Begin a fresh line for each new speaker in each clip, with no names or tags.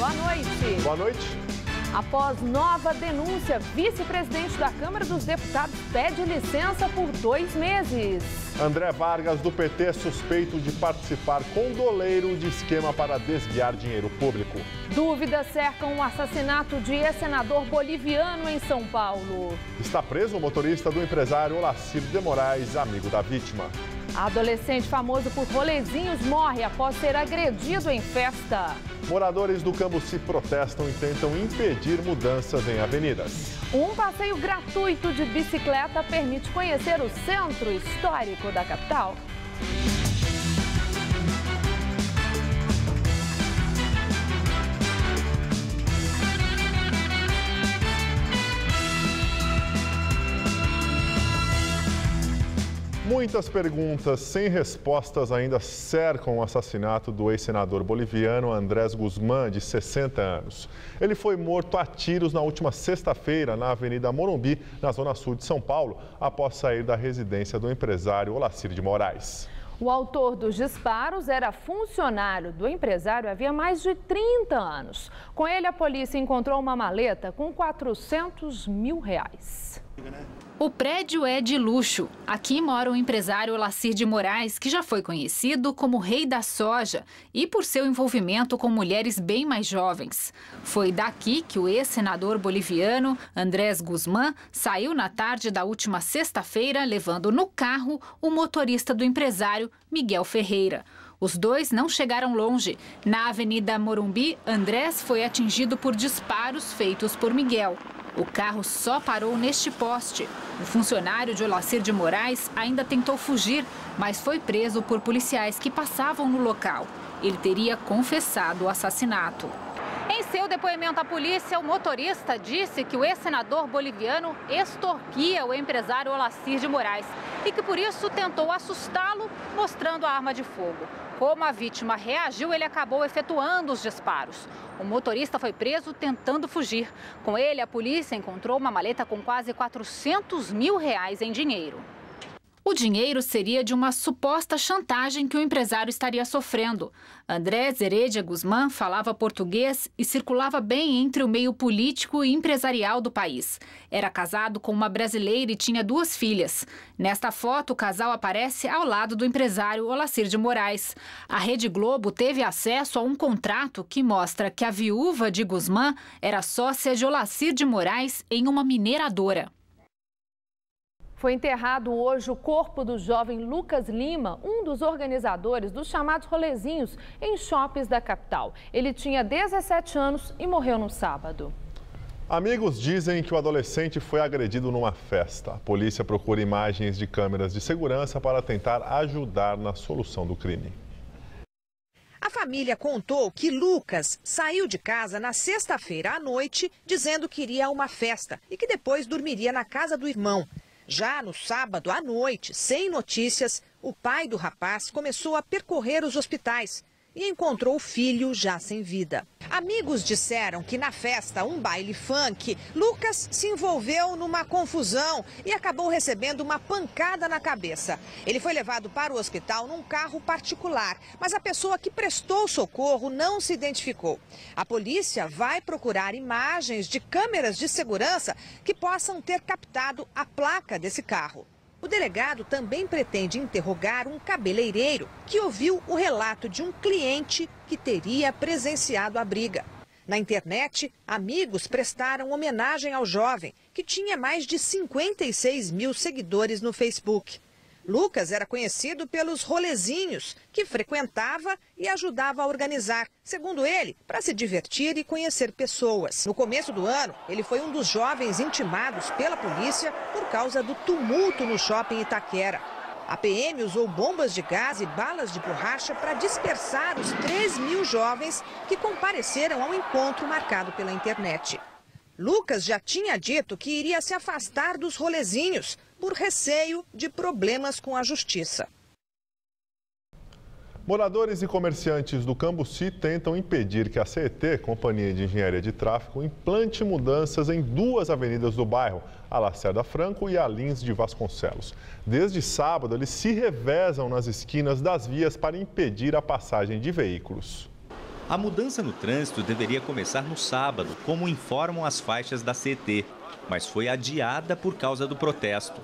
Boa noite.
Boa noite.
Após nova denúncia, vice-presidente da Câmara dos Deputados pede licença por 2 meses.
André Vargas, do PT, é suspeito de participar com doleiro de esquema para desviar dinheiro público.
Dúvidas cercam o assassinato de ex-senador boliviano em São Paulo.
Está preso o motorista do empresário Olacir de Moraes, amigo da vítima.
Adolescente famoso por rolezinhos morre após ser agredido em festa.
Moradores do Cambuci protestam e tentam impedir mudanças em avenidas.
Um passeio gratuito de bicicleta permite conhecer o centro histórico da capital.
Muitas perguntas sem respostas ainda cercam o assassinato do ex-senador boliviano Andrés Guzmán, de 60 anos. Ele foi morto a tiros na última sexta-feira na Avenida Morumbi, na zona sul de São Paulo, após sair da residência do empresário Olacir de Moraes.
O autor dos disparos era funcionário do empresário havia mais de 30 anos. Com ele, a polícia encontrou uma maleta com R$400 mil.
O prédio é de luxo. Aqui mora o empresário Olacir de Moraes, que já foi conhecido como Rei da Soja e por seu envolvimento com mulheres bem mais jovens. Foi daqui que o ex-senador boliviano Andrés Guzmán saiu na tarde da última sexta-feira, levando no carro o motorista do empresário Miguel Ferreira. Os dois não chegaram longe. Na Avenida Morumbi, Andrés foi atingido por disparos feitos por Miguel. O carro só parou neste poste. O funcionário de Olacir de Moraes ainda tentou fugir, mas foi preso por policiais que passavam no local. Ele teria confessado o assassinato. Em seu depoimento à polícia, o motorista disse que o ex-senador boliviano extorquia o empresário Olacir de Moraes e que por isso tentou assustá-lo mostrando a arma de fogo. Como a vítima reagiu, ele acabou efetuando os disparos. O motorista foi preso tentando fugir. Com ele, a polícia encontrou uma maleta com quase R$400 mil em dinheiro. O dinheiro seria de uma suposta chantagem que o empresário estaria sofrendo. Andrés Heredia Guzmán falava português e circulava bem entre o meio político e empresarial do país. Era casado com uma brasileira e tinha 2 filhas. Nesta foto, o casal aparece ao lado do empresário Olacir de Moraes. A Rede Globo teve acesso a um contrato que mostra que a viúva de Guzmán era sócia de Olacir de Moraes em uma mineradora.
Foi enterrado hoje o corpo do jovem Lucas Lima, um dos organizadores dos chamados rolezinhos em shoppings da capital. Ele tinha 17 anos e morreu no sábado.
Amigos dizem que o adolescente foi agredido numa festa. A polícia procura imagens de câmeras de segurança para tentar ajudar na solução do crime.
A família contou que Lucas saiu de casa na sexta-feira à noite dizendo que iria a uma festa e que depois dormiria na casa do irmão. Já no sábado à noite, sem notícias, o pai do rapaz começou a percorrer os hospitais e encontrou o filho já sem vida. Amigos disseram que na festa, um baile funk, Lucas se envolveu numa confusão e acabou recebendo uma pancada na cabeça. Ele foi levado para o hospital num carro particular, mas a pessoa que prestou socorro não se identificou. A polícia vai procurar imagens de câmeras de segurança que possam ter captado a placa desse carro. O delegado também pretende interrogar um cabeleireiro que ouviu o relato de um cliente que teria presenciado a briga. Na internet, amigos prestaram homenagem ao jovem, que tinha mais de 56 mil seguidores no Facebook. Lucas era conhecido pelos rolezinhos, que frequentava e ajudava a organizar, segundo ele, para se divertir e conhecer pessoas. No começo do ano, ele foi um dos jovens intimados pela polícia por causa do tumulto no shopping Itaquera. A PM usou bombas de gás e balas de borracha para dispersar os 3 mil jovens que compareceram ao encontro marcado pela internet. Lucas já tinha dito que iria se afastar dos rolezinhos por receio de problemas com a justiça.
Moradores e comerciantes do Cambuci tentam impedir que a CET, Companhia de Engenharia de Tráfego, implante mudanças em 2 avenidas do bairro, a Lacerda Franco e a Lins de Vasconcelos. Desde sábado, eles se revezam nas esquinas das vias para impedir a passagem de veículos.
A mudança no trânsito deveria começar no sábado, como informam as faixas da CET, mas foi adiada por causa do protesto.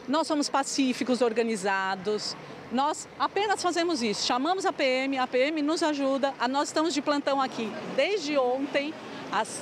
Nós somos pacíficos, organizados, nós apenas fazemos isso, chamamos a PM nos ajuda, nós estamos de plantão aqui desde ontem, às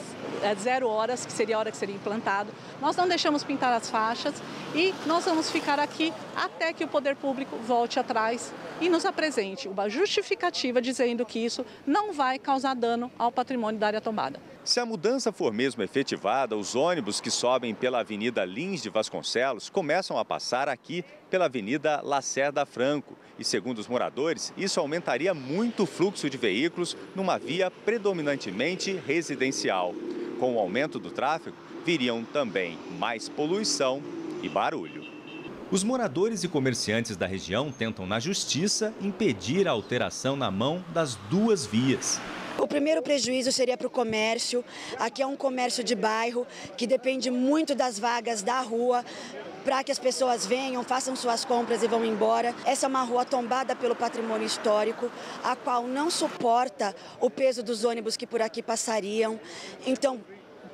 0 horas, que seria a hora que seria implantado. Nós não deixamos pintar as faixas e nós vamos ficar aqui até que o poder público volte atrás e nos apresente uma justificativa dizendo que isso não vai causar dano ao patrimônio da área tombada.
Se a mudança for mesmo efetivada, os ônibus que sobem pela Avenida Lins de Vasconcelos começam a passar aqui pela Avenida Lacerda Franco. E, segundo os moradores, isso aumentaria muito o fluxo de veículos numa via predominantemente residencial. Com o aumento do tráfego, viriam também mais poluição e barulho. Os moradores e comerciantes da região tentam, na justiça, impedir a alteração na mão das duas vias.
O primeiro prejuízo seria para o comércio. Aqui é um comércio de bairro que depende muito das vagas da rua para que as pessoas venham, façam suas compras e vão embora. Essa é uma rua tombada pelo patrimônio histórico, a qual não suporta o peso dos ônibus que por aqui passariam. Então,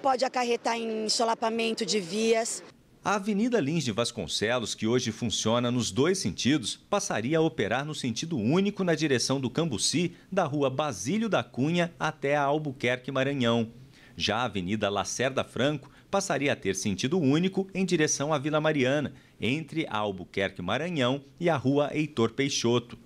pode acarretar em solapamento de vias.
A Avenida Lins de Vasconcelos, que hoje funciona nos dois sentidos, passaria a operar no sentido único na direção do Cambuci, da rua Basílio da Cunha até a Albuquerque Maranhão. Já a Avenida Lacerda Franco passaria a ter sentido único em direção à Vila Mariana, entre a Albuquerque Maranhão e a rua Heitor Peixoto.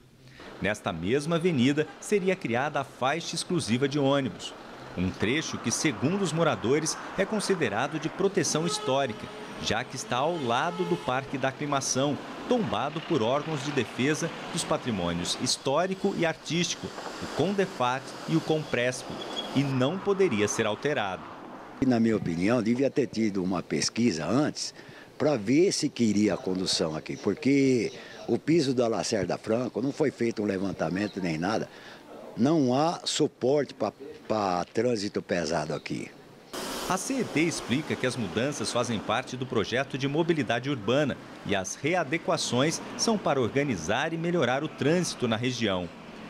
Nesta mesma avenida seria criada a faixa exclusiva de ônibus. Um trecho que, segundo os moradores, é considerado de proteção histórica, já que está ao lado do Parque da Aclimação, tombado por órgãos de defesa dos patrimônios histórico e artístico, o CONDEFAT e o CONPRESP, e não poderia ser alterado.
Na minha opinião, devia ter tido uma pesquisa antes para ver se queria a condução aqui, porque o piso da Lacerda Franco não foi feito um levantamento nem nada, não há suporte para trânsito pesado aqui.
A CET explica que as mudanças fazem parte do projeto de mobilidade urbana e as readequações são para organizar e melhorar o trânsito na região.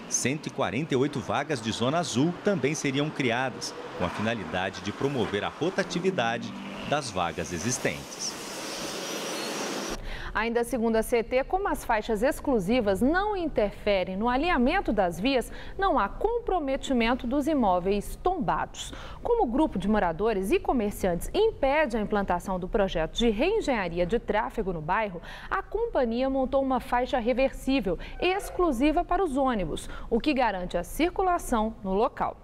148 vagas de zona azul também seriam criadas, com a finalidade de promover a rotatividade das vagas existentes.
Ainda segundo a CET, como as faixas exclusivas não interferem no alinhamento das vias, não há comprometimento dos imóveis tombados. Como o grupo de moradores e comerciantes impede a implantação do projeto de reengenharia de tráfego no bairro, a companhia montou uma faixa reversível exclusiva para os ônibus, o que garante a circulação no local.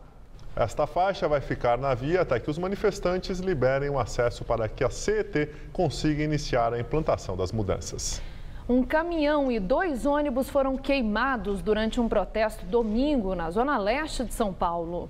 Esta faixa vai ficar na via até que os manifestantes liberem o acesso para que a CET consiga iniciar a implantação das mudanças.
Um caminhão e 2 ônibus foram queimados durante um protesto domingo na zona leste de São Paulo.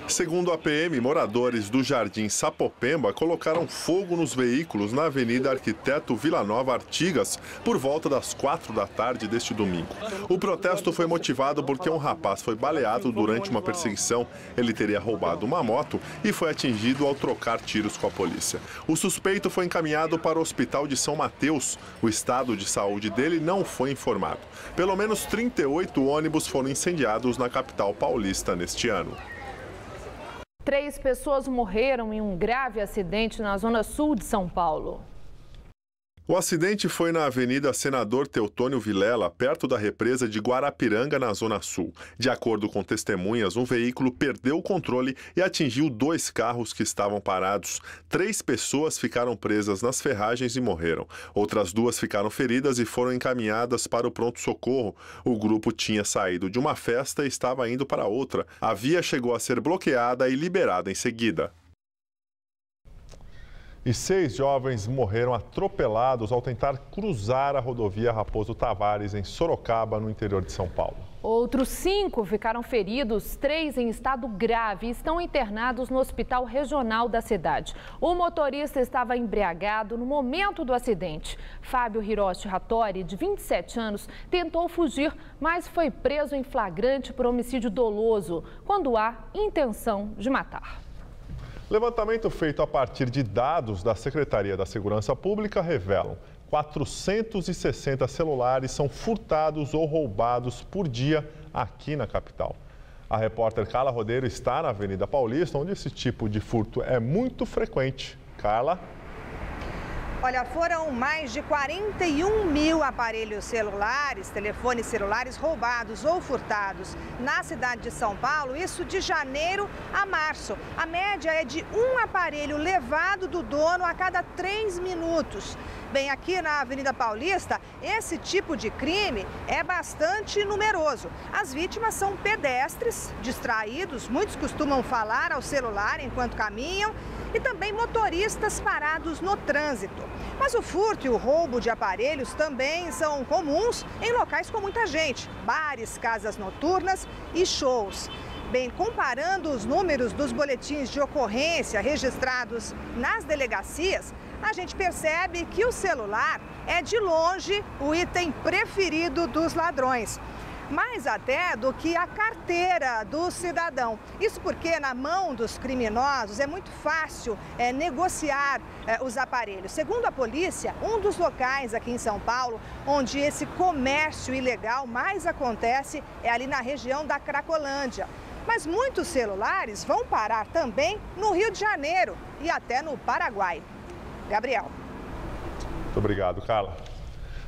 Segundo a PM, moradores do Jardim Sapopemba colocaram fogo nos veículos na Avenida Arquiteto Vila Nova Artigas por volta das 4 da tarde deste domingo. O protesto foi motivado porque um rapaz foi baleado durante uma perseguição. Ele teria roubado uma moto e foi atingido ao trocar tiros com a polícia. O suspeito foi encaminhado para o Hospital de São Mateus. O estado de saúde dele não foi informado. Pelo menos 38 ônibus foram incendiados na capital paulista neste ano.
3 pessoas morreram em um grave acidente na zona sul de São Paulo.
O acidente foi na Avenida Senador Teutônio Vilela, perto da represa de Guarapiranga, na Zona Sul. De acordo com testemunhas, um veículo perdeu o controle e atingiu 2 carros que estavam parados. 3 pessoas ficaram presas nas ferragens e morreram. Outras 2 ficaram feridas e foram encaminhadas para o pronto-socorro. O grupo tinha saído de uma festa e estava indo para outra. A via chegou a ser bloqueada e liberada em seguida. E 6 jovens morreram atropelados ao tentar cruzar a rodovia Raposo Tavares, em Sorocaba, no interior de São Paulo.
Outros 5 ficaram feridos, 3 em estado grave e estão internados no hospital regional da cidade. O motorista estava embriagado no momento do acidente. Fábio Hiroshi Hattori, de 27 anos, tentou fugir, mas foi preso em flagrante por homicídio doloso, quando há intenção de matar.
Levantamento feito a partir de dados da Secretaria da Segurança Pública revelam 460 celulares são furtados ou roubados por dia aqui na capital. A repórter Carla Rodeiro está na Avenida Paulista, onde esse tipo de furto é muito frequente. Carla?
Olha, foram mais de 41 mil aparelhos celulares, telefones celulares roubados ou furtados na cidade de São Paulo, isso de janeiro a março. A média é de um aparelho levado do dono a cada 3 minutos. Bem, aqui na Avenida Paulista, esse tipo de crime é bastante numeroso. As vítimas são pedestres distraídos, muitos costumam falar ao celular enquanto caminham, e também motoristas parados no trânsito. Mas o furto e o roubo de aparelhos também são comuns em locais com muita gente, bares, casas noturnas e shows. Bem, comparando os números dos boletins de ocorrência registrados nas delegacias, a gente percebe que o celular é de longe o item preferido dos ladrões. Mais até do que a carteira do cidadão. Isso porque na mão dos criminosos é muito fácil negociar os aparelhos. Segundo a polícia, um dos locais aqui em São Paulo onde esse comércio ilegal mais acontece é ali na região da Cracolândia. Mas muitos celulares vão parar também no Rio de Janeiro e até no Paraguai. Gabriel.
Muito obrigado, Carla.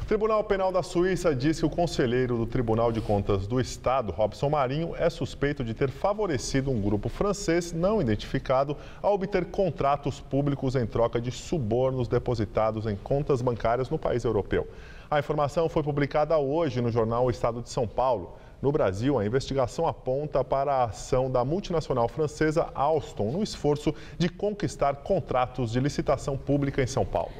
O Tribunal Penal da Suíça diz que o conselheiro do Tribunal de Contas do Estado, Robson Marinho, é suspeito de ter favorecido um grupo francês não identificado a obter contratos públicos em troca de subornos depositados em contas bancárias no país europeu. A informação foi publicada hoje no jornal O Estado de São Paulo. No Brasil, a investigação aponta para a ação da multinacional francesa Alstom no esforço de conquistar contratos de licitação pública em São Paulo.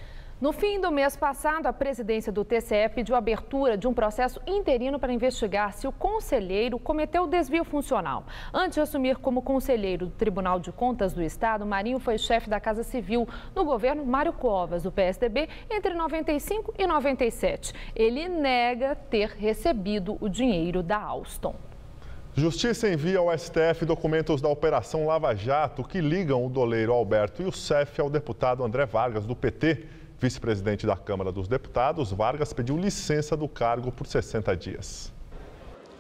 No fim do mês passado, a presidência do TCE pediu a abertura de um processo interino para investigar se o conselheiro cometeu desvio funcional. Antes de assumir como conselheiro do Tribunal de Contas do Estado, Marinho foi chefe da Casa Civil no governo Mário Covas, do PSDB, entre 95 e 97. Ele nega ter recebido o dinheiro da Alstom.
Justiça envia ao STF documentos da Operação Lava Jato que ligam o doleiro Alberto Youssef ao deputado André Vargas, do PT. Vice-presidente da Câmara dos Deputados, Vargas pediu licença do cargo por 60 dias.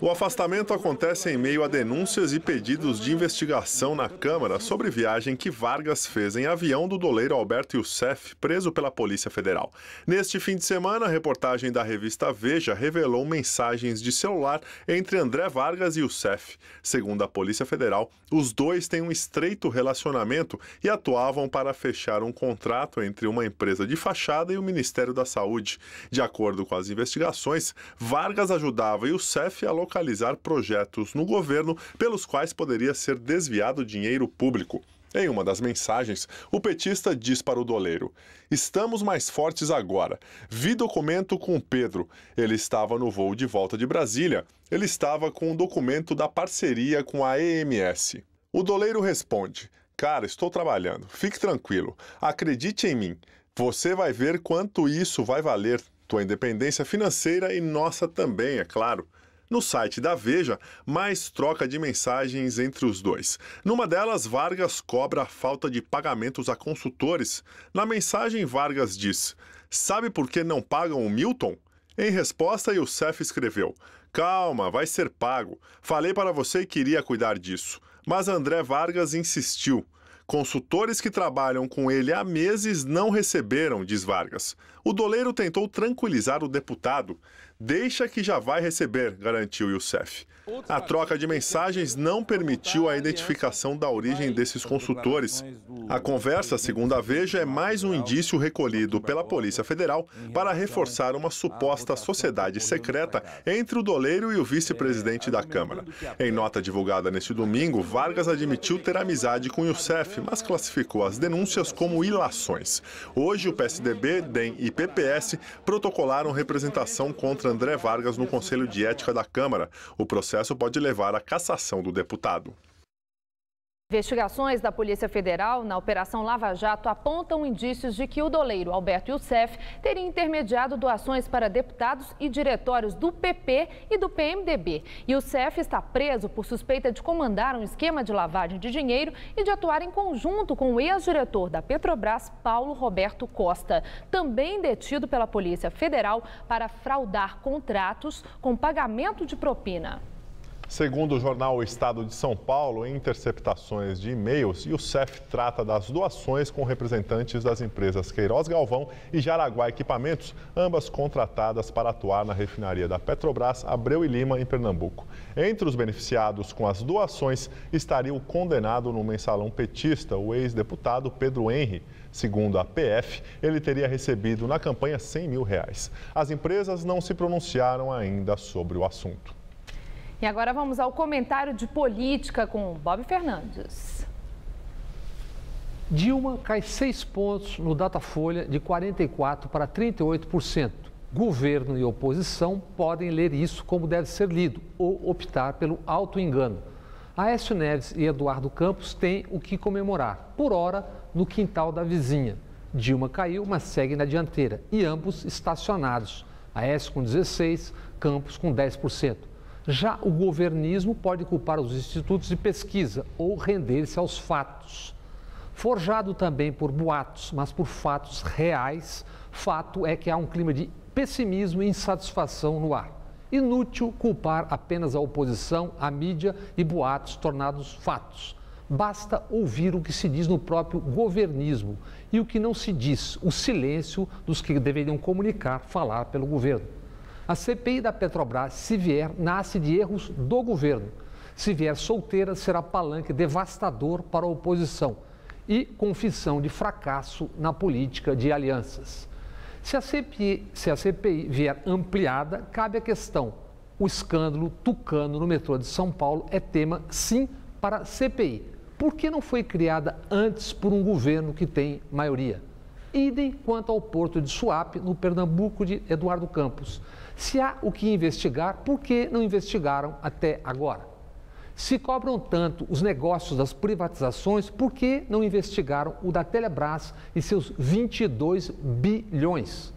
O afastamento acontece em meio a denúncias e pedidos de investigação na Câmara sobre viagem que Vargas fez em avião do doleiro Alberto Youssef, preso pela Polícia Federal. Neste fim de semana, a reportagem da revista Veja revelou mensagens de celular entre André Vargas e Youssef. Segundo a Polícia Federal, os dois têm um estreito relacionamento e atuavam para fechar um contrato entre uma empresa de fachada e o Ministério da Saúde. De acordo com as investigações, Vargas ajudava Youssef a localizar projetos no governo pelos quais poderia ser desviado dinheiro público. Em uma das mensagens, o petista diz para o doleiro: "Estamos mais fortes agora. Vi documento com o Pedro. Ele estava no voo de volta de Brasília. Ele estava com o documento da parceria com a EMS." O doleiro responde: "Cara, estou trabalhando. Fique tranquilo. Acredite em mim. Você vai ver quanto isso vai valer. Tua independência financeira e nossa também, é claro." No site da Veja, mais troca de mensagens entre os dois. Numa delas, Vargas cobra a falta de pagamentos a consultores. Na mensagem, Vargas diz: "Sabe por que não pagam o Milton?" Em resposta, Youssef escreveu: "Calma, vai ser pago. Falei para você que iria cuidar disso." Mas André Vargas insistiu. "Consultores que trabalham com ele há meses não receberam", diz Vargas. O doleiro tentou tranquilizar o deputado. "Deixa que já vai receber", garantiu Youssef. A troca de mensagens não permitiu a identificação da origem desses consultores. A conversa, segundo a Veja, é mais um indício recolhido pela Polícia Federal para reforçar uma suposta sociedade secreta entre o doleiro e o vice-presidente da Câmara. Em nota divulgada neste domingo, Vargas admitiu ter amizade com Youssef, mas classificou as denúncias como ilações. Hoje, o PSDB, DEM e PPS protocolaram representação contra André Vargas no Conselho de Ética da Câmara. O processo pode levar à cassação do deputado.
Investigações da Polícia Federal na Operação Lava Jato apontam indícios de que o doleiro Alberto Youssef teria intermediado doações para deputados e diretórios do PP e do PMDB. Youssef está preso por suspeita de comandar um esquema de lavagem de dinheiro e de atuar em conjunto com o ex-diretor da Petrobras, Paulo Roberto Costa, também detido pela Polícia Federal para fraudar contratos com pagamento de propina.
Segundo o jornal O Estado de São Paulo, em interceptações de e-mails, o CEF trata das doações com representantes das empresas Queiroz Galvão e Jaraguá Equipamentos, ambas contratadas para atuar na refinaria da Petrobras Abreu e Lima, em Pernambuco. Entre os beneficiados com as doações estaria o condenado no mensalão petista, o ex-deputado Pedro Henry. Segundo a PF, ele teria recebido na campanha R$100 mil. As empresas não se pronunciaram ainda sobre o assunto.
E agora vamos ao comentário de política com Bob Fernandes.
Dilma cai 6 pontos no Datafolha, de 44% para 38%. Governo e oposição podem ler isso como deve ser lido ou optar pelo auto-engano. Aécio Neves e Eduardo Campos têm o que comemorar, por hora, no quintal da vizinha. Dilma caiu, mas segue na dianteira, e ambos estacionados. Aécio com 16%, Campos com 10%. Já o governismo pode culpar os institutos de pesquisa ou render-se aos fatos. Forjado também por boatos, mas por fatos reais, fato é que há um clima de pessimismo e insatisfação no ar. Inútil culpar apenas a oposição, a mídia e boatos tornados fatos. Basta ouvir o que se diz no próprio governismo e o que não se diz, o silêncio dos que deveriam comunicar, falar pelo governo. A CPI da Petrobras, se vier, nasce de erros do governo. Se vier solteira, será palanque devastador para a oposição e confissão de fracasso na política de alianças. Se a CPI vier ampliada, cabe a questão. O escândalo tucano no metrô de São Paulo é tema, sim, para a CPI. Por que não foi criada antes por um governo que tem maioria? Idem quanto ao porto de Suape, no Pernambuco, de Eduardo Campos. Se há o que investigar, por que não investigaram até agora? Se cobram tanto os negócios das privatizações, por que não investigaram o da Telebrás e seus 22 bilhões?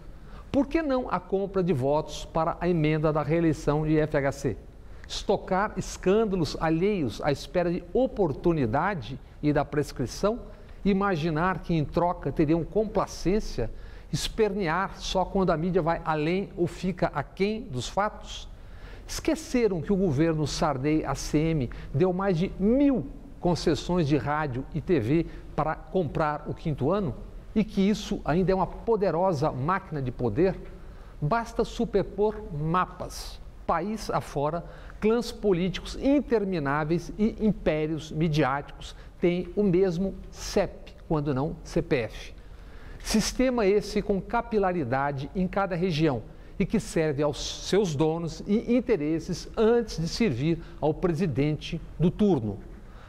Por que não a compra de votos para a emenda da reeleição de FHC? Estocar escândalos alheios à espera de oportunidade e da prescrição? Imaginar que em troca teriam complacência? Espernear só quando a mídia vai além ou fica aquém dos fatos? Esqueceram que o governo Sarney-ACM deu mais de 1.000 concessões de rádio e TV para comprar o quinto ano? E que isso ainda é uma poderosa máquina de poder? Basta superpor mapas. País afora, clãs políticos intermináveis e impérios midiáticos têm o mesmo CEP, quando não CPF. Sistema esse com capilaridade em cada região e que serve aos seus donos e interesses antes de servir ao presidente do turno.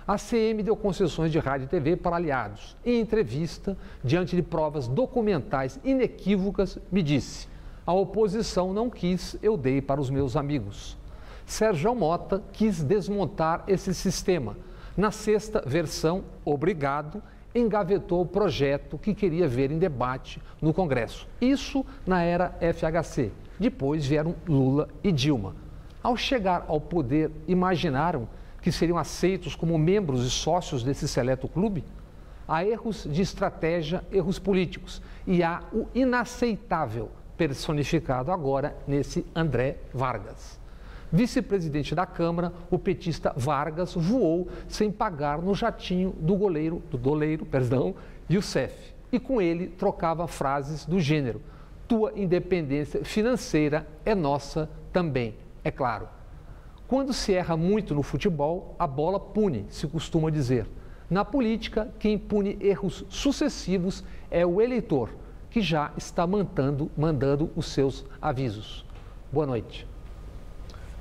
A CM deu concessões de rádio e TV para aliados. Em entrevista, diante de provas documentais inequívocas, me disse: a oposição não quis, eu dei para os meus amigos. Sérgio Mota quis desmontar esse sistema. Na sexta versão, obrigado, engavetou o projeto que queria ver em debate no Congresso. Isso na era FHC. Depois vieram Lula e Dilma. Ao chegar ao poder, imaginaram que seriam aceitos como membros e sócios desse seleto clube? Há erros de estratégia, erros políticos. E há o inaceitável, personificado agora nesse André Vargas. Vice-presidente da Câmara, o petista Vargas voou sem pagar no jatinho do doleiro, Youssef. E com ele trocava frases do gênero: tua independência financeira é nossa também, é claro. Quando se erra muito no futebol, a bola pune, se costuma dizer. Na política, quem pune erros sucessivos é o eleitor, que já está mandando os seus avisos. Boa noite.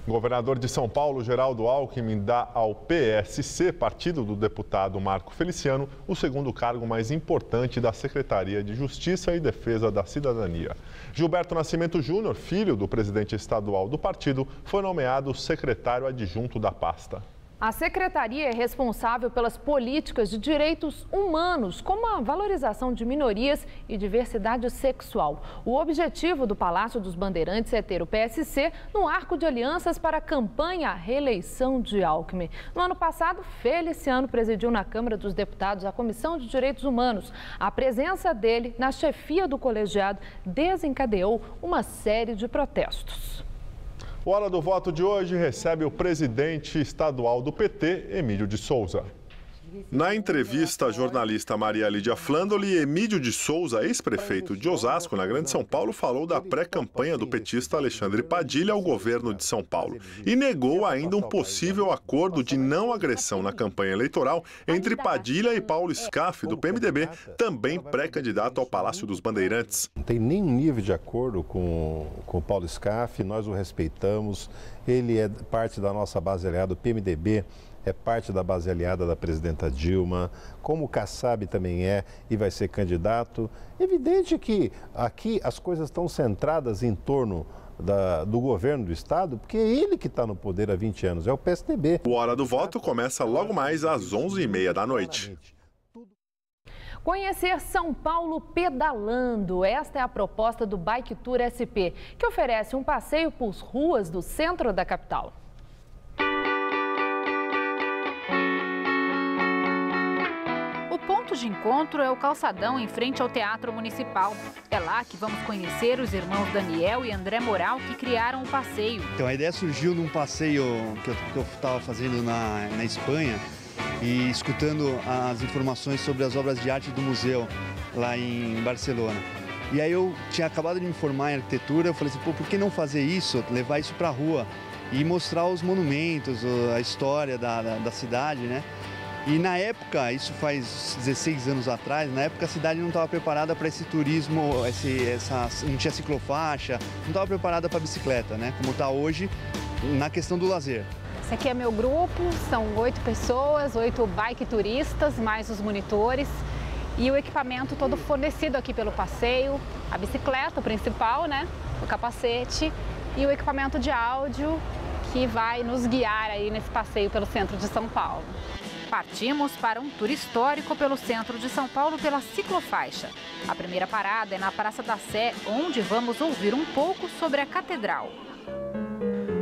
O governador de São Paulo, Geraldo Alckmin, dá ao PSC, partido do deputado Marco Feliciano, o segundo cargo mais importante da Secretaria de Justiça e Defesa da Cidadania. Gilberto Nascimento Júnior, filho do presidente estadual do partido, foi nomeado secretário adjunto da pasta.
A secretaria é responsável pelas políticas de direitos humanos, como a valorização de minorias e diversidade sexual. O objetivo do Palácio dos Bandeirantes é ter o PSC no arco de alianças para a campanha à reeleição de Alckmin. No ano passado, Feliciano presidiu na Câmara dos Deputados a Comissão de Direitos Humanos. A presença dele na chefia do colegiado desencadeou uma série de protestos.
O Hora do Voto de hoje recebe o presidente estadual do PT, Emílio de Souza. Na entrevista à jornalista Maria Lídia Flandoli, Emílio de Souza, ex-prefeito de Osasco, na Grande São Paulo, falou da pré-campanha do petista Alexandre Padilha ao governo de São Paulo e negou ainda um possível acordo de não agressão na campanha eleitoral entre Padilha e Paulo Scaff, do PMDB, também pré-candidato ao Palácio dos Bandeirantes.
Não tem nenhum nível de acordo com o Paulo Scaff, nós o respeitamos, ele é parte da nossa base aliada do PMDB, é parte da base aliada da presidenta Dilma, como o Kassab também é e vai ser candidato. Evidente que aqui as coisas estão centradas em torno do governo do estado, porque é ele que está no poder há 20 anos, é o PSDB.
O Hora do Voto começa logo mais às 11h30 da noite.
Conhecer São Paulo pedalando. Esta é a proposta do Bike Tour SP, que oferece um passeio por ruas do centro da capital.
O ponto de encontro é o calçadão em frente ao Teatro Municipal. É lá que vamos conhecer os irmãos Daniel e André Moral, que criaram o passeio.
Então a ideia surgiu num passeio que eu estava fazendo na Espanha e escutando as informações sobre as obras de arte do museu lá em Barcelona. E aí eu tinha acabado de me formar em arquitetura, eu falei assim, pô, por que não fazer isso, levar isso para a rua e mostrar os monumentos, a história da cidade, né? E na época, isso faz 16 anos atrás, na época a cidade não estava preparada para esse turismo, não tinha ciclofaixa, não estava preparada para bicicleta, né? Como está hoje na questão do lazer.
Esse aqui é meu grupo, são 8 pessoas, 8 bike turistas, mais os monitores. E o equipamento todo fornecido aqui pelo passeio, a bicicleta principal, né? O capacete e o equipamento de áudio que vai nos guiar aí nesse passeio pelo centro de São Paulo.
Partimos para um tour histórico pelo centro de São Paulo pela ciclofaixa. A primeira parada é na Praça da Sé, onde vamos ouvir um pouco sobre a Catedral.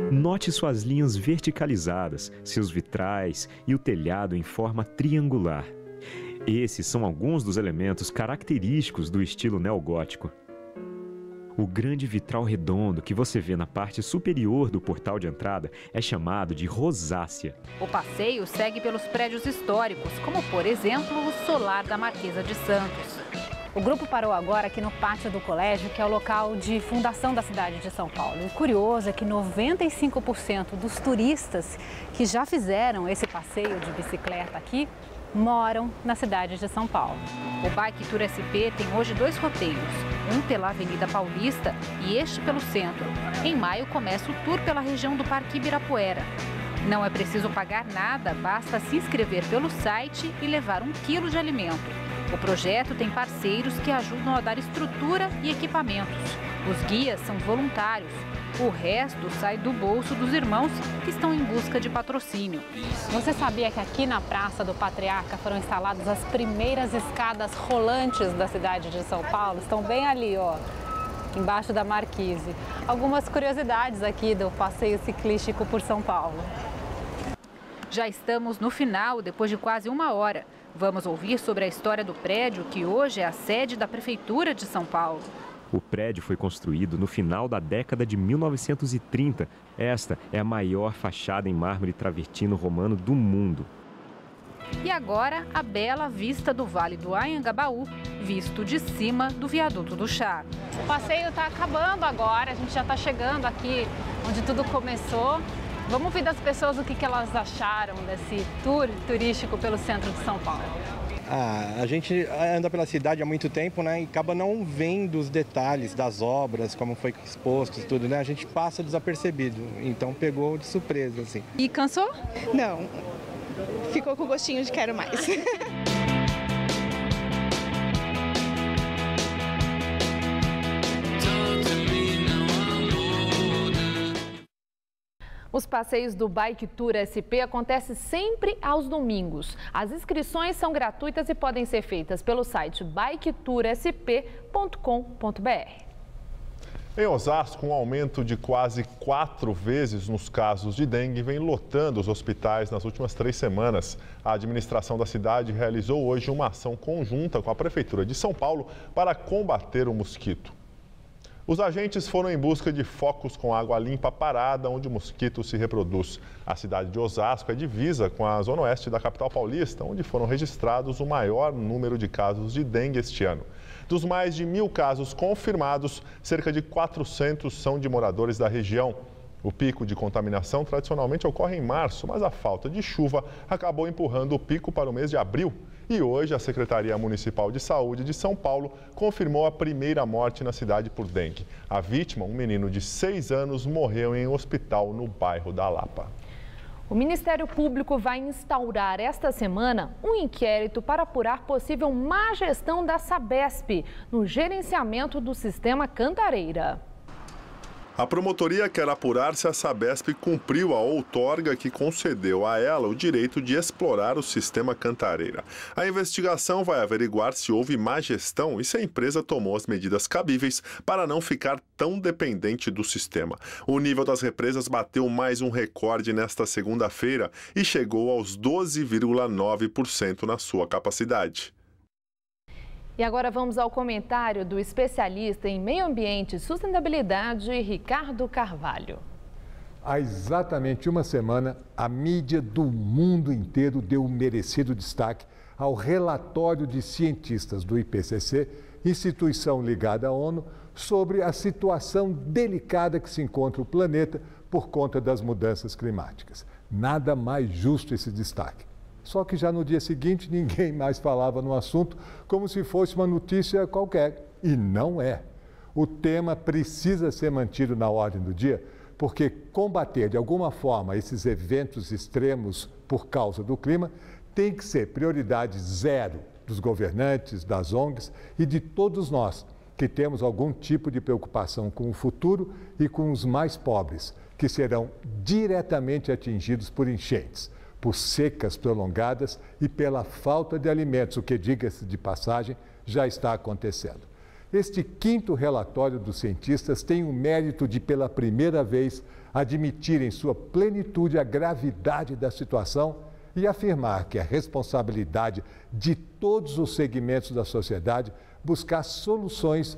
Note suas linhas verticalizadas, seus vitrais e o telhado em forma triangular. Esses são alguns dos elementos característicos do estilo neogótico. O grande vitral redondo que você vê na parte superior do portal de entrada é chamado de rosácea.
O passeio segue pelos prédios históricos, como por exemplo o Solar da Marquesa de Santos.
O grupo parou agora aqui no pátio do colégio, que é o local de fundação da cidade de São Paulo. E curioso é que 95% dos turistas que já fizeram esse passeio de bicicleta aqui moram na cidade de São Paulo.
O Bike Tour SP tem hoje 2 roteiros, um pela Avenida Paulista e este pelo centro. Em maio começa o tour pela região do Parque Ibirapuera. Não é preciso pagar nada, basta se inscrever pelo site e levar 1 quilo de alimento. O projeto tem parceiros que ajudam a dar estrutura e equipamentos. Os guias são voluntários. O resto sai do bolso dos irmãos que estão em busca de patrocínio.
Você sabia que aqui na Praça do Patriarca foram instaladas as primeiras escadas rolantes da cidade de São Paulo? Estão bem ali, ó, embaixo da marquise. Algumas curiosidades aqui do passeio ciclístico por São Paulo.
Já estamos no final, depois de quase 1 hora. Vamos ouvir sobre a história do prédio, que hoje é a sede da Prefeitura de São Paulo.
O prédio foi construído no final da década de 1930. Esta é a maior fachada em mármore travertino romano do mundo.
E agora, a bela vista do Vale do Anhangabaú, visto de cima do Viaduto do Chá.
O passeio está acabando agora, a gente já está chegando aqui onde tudo começou. Vamos ouvir das pessoas o que elas acharam desse tour turístico pelo centro de São Paulo.
A gente anda pela cidade há muito tempo, né, e acaba não vendo os detalhes das obras, como foi exposto e tudo, né? A gente passa desapercebido, então pegou de surpresa, assim.
E cansou? Não, ficou com o gostinho de quero mais.
Os passeios do Bike Tour SP acontecem sempre aos domingos. As inscrições são gratuitas e podem ser feitas pelo site biketoursp.com.br.
Em Osasco, um aumento de quase 4 vezes nos casos de dengue vem lotando os hospitais nas últimas 3 semanas. A administração da cidade realizou hoje uma ação conjunta com a Prefeitura de São Paulo para combater o mosquito. Os agentes foram em busca de focos com água limpa parada, onde o mosquito se reproduz. A cidade de Osasco é divisa com a zona oeste da capital paulista, onde foram registrados o maior número de casos de dengue este ano. Dos mais de 1.000 casos confirmados, cerca de 400 são de moradores da região. O pico de contaminação tradicionalmente ocorre em março, mas a falta de chuva acabou empurrando o pico para o mês de abril. E hoje a Secretaria Municipal de Saúde de São Paulo confirmou a primeira morte na cidade por dengue. A vítima, um menino de 6 anos, morreu em um hospital no bairro da Lapa.
O Ministério Público vai instaurar esta semana um inquérito para apurar possível má gestão da Sabesp no gerenciamento do sistema Cantareira.
A promotoria quer apurar se a Sabesp cumpriu a outorga que concedeu a ela o direito de explorar o sistema Cantareira. A investigação vai averiguar se houve má gestão e se a empresa tomou as medidas cabíveis para não ficar tão dependente do sistema. O nível das represas bateu mais um recorde nesta segunda-feira e chegou aos 12,9% na sua capacidade.
E agora vamos ao comentário do especialista em meio ambiente e sustentabilidade, Ricardo Carvalho.
Há exatamente uma semana, a mídia do mundo inteiro deu um merecido destaque ao relatório de cientistas do IPCC, instituição ligada à ONU, sobre a situação delicada que se encontra o planeta por conta das mudanças climáticas. Nada mais justo esse destaque. Só que já no dia seguinte ninguém mais falava no assunto como se fosse uma notícia qualquer. E não é. O tema precisa ser mantido na ordem do dia, porque combater de alguma forma esses eventos extremos por causa do clima tem que ser prioridade zero dos governantes, das ONGs e de todos nós que temos algum tipo de preocupação com o futuro e com os mais pobres, que serão diretamente atingidos por enchentes, por secas prolongadas e pela falta de alimentos, o que, diga-se de passagem, já está acontecendo. Este quinto relatório dos cientistas tem o mérito de, pela primeira vez, admitir em sua plenitude a gravidade da situação e afirmar que é responsabilidade de todos os segmentos da sociedade buscar soluções.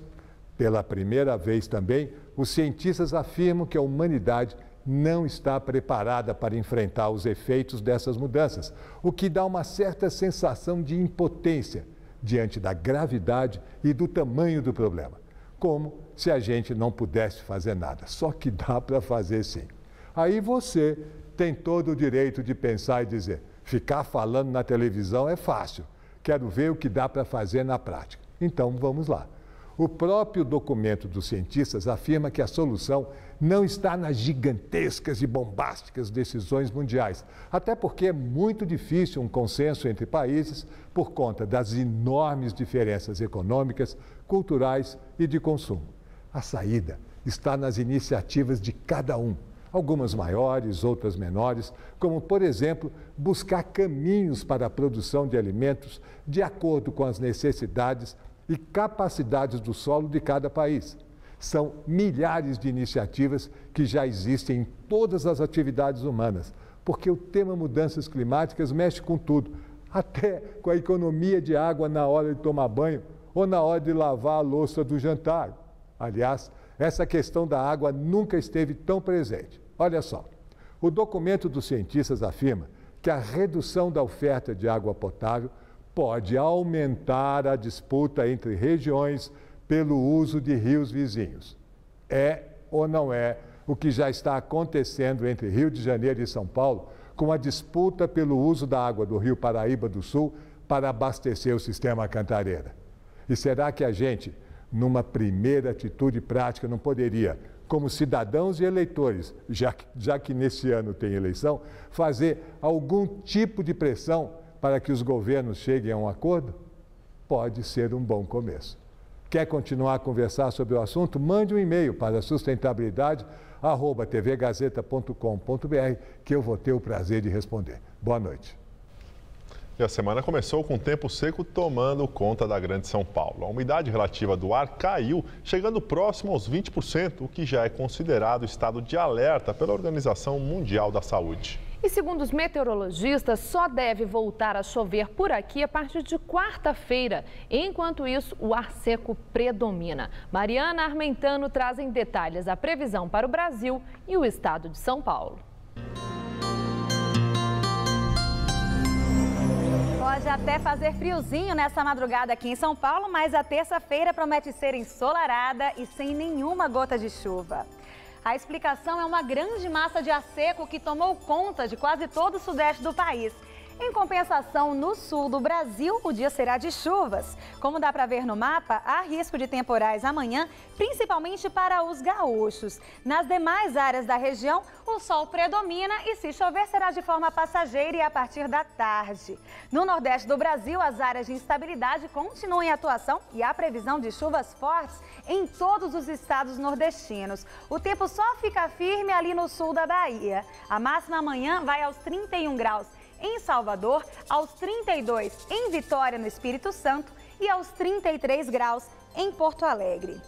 Pela primeira vez também, os cientistas afirmam que a humanidade não está preparada para enfrentar os efeitos dessas mudanças, o que dá uma certa sensação de impotência diante da gravidade e do tamanho do problema. Como se a gente não pudesse fazer nada, só que dá para fazer sim. Aí você tem todo o direito de pensar e dizer, ficar falando na televisão é fácil, quero ver o que dá para fazer na prática. Então vamos lá. O próprio documento dos cientistas afirma que a solução não está nas gigantescas e bombásticas decisões mundiais, até porque é muito difícil um consenso entre países por conta das enormes diferenças econômicas, culturais e de consumo. A saída está nas iniciativas de cada um, algumas maiores, outras menores, como, por exemplo, buscar caminhos para a produção de alimentos de acordo com as necessidades e capacidades do solo de cada país. São milhares de iniciativas que já existem em todas as atividades humanas, porque o tema mudanças climáticas mexe com tudo, até com a economia de água na hora de tomar banho ou na hora de lavar a louça do jantar. Aliás, essa questão da água nunca esteve tão presente. Olha só, o documento dos cientistas afirma que a redução da oferta de água potável pode aumentar a disputa entre regiões pelo uso de rios vizinhos. É ou não é o que já está acontecendo entre Rio de Janeiro e São Paulo, com a disputa pelo uso da água do Rio Paraíba do Sul para abastecer o sistema Cantareira? E será que a gente, numa primeira atitude prática, não poderia, como cidadãos e eleitores, já que nesse ano tem eleição, fazer algum tipo de pressão para que os governos cheguem a um acordo? Pode ser um bom começo. Quer continuar a conversar sobre o assunto? Mande um e-mail para sustentabilidade@tvgazeta.com.br que eu vou ter o prazer de responder. Boa noite.
E a semana começou com tempo seco tomando conta da Grande São Paulo. A umidade relativa do ar caiu, chegando próximo aos 20%, o que já é considerado estado de alerta pela Organização Mundial da Saúde.
E segundo os meteorologistas, só deve voltar a chover por aqui a partir de quarta-feira. Enquanto isso, o ar seco predomina. Mariana Armentano trazem detalhes da previsão para o Brasil e o estado de São Paulo.
Pode até fazer friozinho nessa madrugada aqui em São Paulo, mas a terça-feira promete ser ensolarada e sem nenhuma gota de chuva. A explicação é uma grande massa de ar seco que tomou conta de quase todo o sudeste do país. Em compensação, no sul do Brasil, o dia será de chuvas. Como dá para ver no mapa, há risco de temporais amanhã, principalmente para os gaúchos. Nas demais áreas da região, o sol predomina e se chover será de forma passageira e a partir da tarde. No nordeste do Brasil, as áreas de instabilidade continuam em atuação e há previsão de chuvas fortes em todos os estados nordestinos. O tempo só fica firme ali no sul da Bahia. A máxima amanhã vai aos 31 graus. Em Salvador, aos 32 em Vitória, no Espírito Santo, e aos 33 graus em Porto Alegre.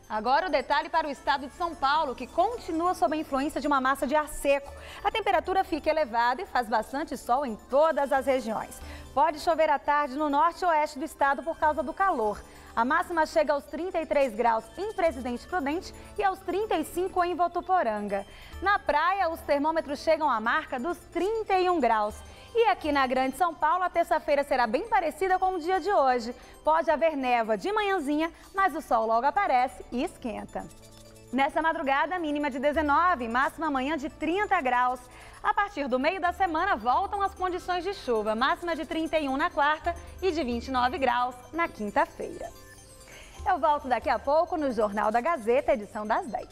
Agora o detalhe para o estado de São Paulo, que continua sob a influência de uma massa de ar seco. A temperatura fica elevada e faz bastante sol em todas as regiões. Pode chover à tarde no norte e oeste do estado por causa do calor. A máxima chega aos 33 graus em Presidente Prudente e aos 35 em Votuporanga. Na praia, os termômetros chegam à marca dos 31 graus. E aqui na Grande São Paulo, a terça-feira será bem parecida com o dia de hoje. Pode haver névoa de manhãzinha, mas o sol logo aparece e esquenta. Nessa madrugada, mínima de 19, máxima amanhã de 30 graus. A partir do meio da semana, voltam as condições de chuva, máxima de 31 na quarta e de 29 graus na quinta-feira. Eu volto daqui a pouco no Jornal da Gazeta, edição das 10.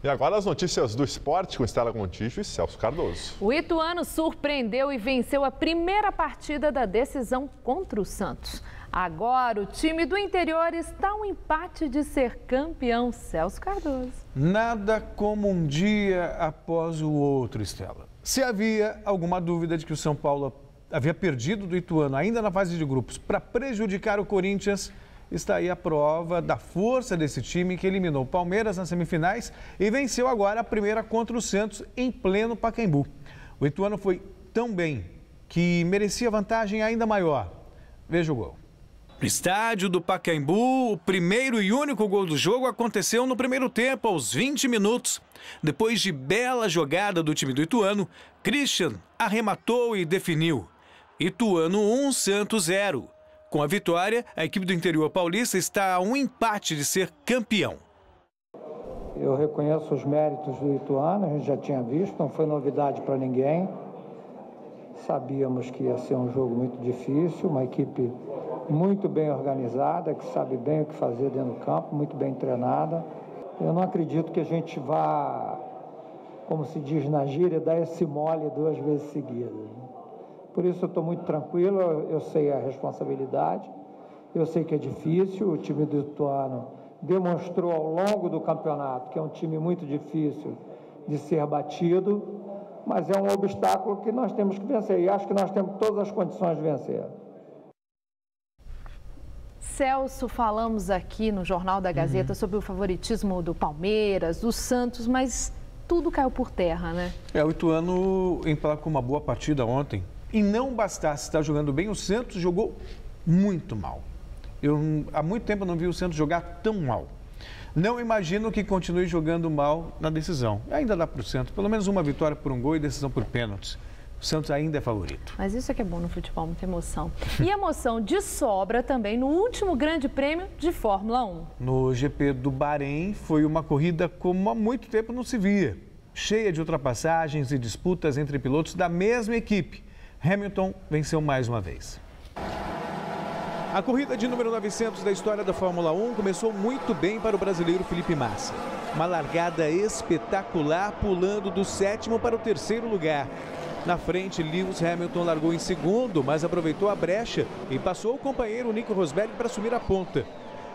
E agora as notícias do esporte com Estela Gontijo e Celso Cardoso.
O Ituano surpreendeu e venceu a primeira partida da decisão contra o Santos. Agora o time do interior está a um empate de ser campeão. Celso Cardoso.
Nada como um dia após o outro, Estela. Se havia alguma dúvida de que o São Paulo havia perdido do Ituano ainda na fase de grupos para prejudicar o Corinthians, está aí a prova da força desse time que eliminou o Palmeiras nas semifinais e venceu agora a primeira contra o Santos em pleno Pacaembu. O Ituano foi tão bem que merecia vantagem ainda maior. Veja o gol. No estádio do Pacaembu, o primeiro e único gol do jogo aconteceu no primeiro tempo, aos 20 minutos. Depois de bela jogada do time do Ituano, Christian arrematou e definiu. Ituano 1, Santos 0. Com a vitória, a equipe do interior paulista está a um empate de ser campeão.
Eu reconheço os méritos do Ituano, a gente já tinha visto, não foi novidade para ninguém. Sabíamos que ia ser um jogo muito difícil, uma equipe muito bem organizada, que sabe bem o que fazer dentro do campo, muito bem treinada. Eu não acredito que a gente vá, como se diz na gíria, dar esse mole 2 vezes seguidas. Por isso eu estou muito tranquilo, eu sei a responsabilidade, eu sei que é difícil, o time do Ituano demonstrou ao longo do campeonato que é um time muito difícil de ser batido, mas é um obstáculo que nós temos que vencer e acho que nós temos todas as condições de vencer.
Celso, falamos aqui no Jornal da Gazeta sobre o favoritismo do Palmeiras, do Santos, mas tudo caiu por terra, né?
O Ituano emplacou uma boa partida ontem. E não bastasse estar jogando bem, o Santos jogou muito mal. Eu há muito tempo não vi o Santos jogar tão mal. Não imagino que continue jogando mal na decisão. Ainda dá para o Santos, pelo menos uma vitória por um gol e decisão por pênaltis. O Santos ainda é favorito.
Mas isso é que é bom no futebol, muita emoção. E emoção de sobra também no último grande prêmio de Fórmula 1.
No GP do Bahrein foi uma corrida como há muito tempo não se via. Cheia de ultrapassagens e disputas entre pilotos da mesma equipe. Hamilton venceu mais uma vez. A corrida de número 900 da história da Fórmula 1 começou muito bem para o brasileiro Felipe Massa. Uma largada espetacular, pulando do 7º para o 3º lugar. Na frente, Lewis Hamilton largou em segundo, mas aproveitou a brecha e passou o companheiro Nico Rosberg para assumir a ponta.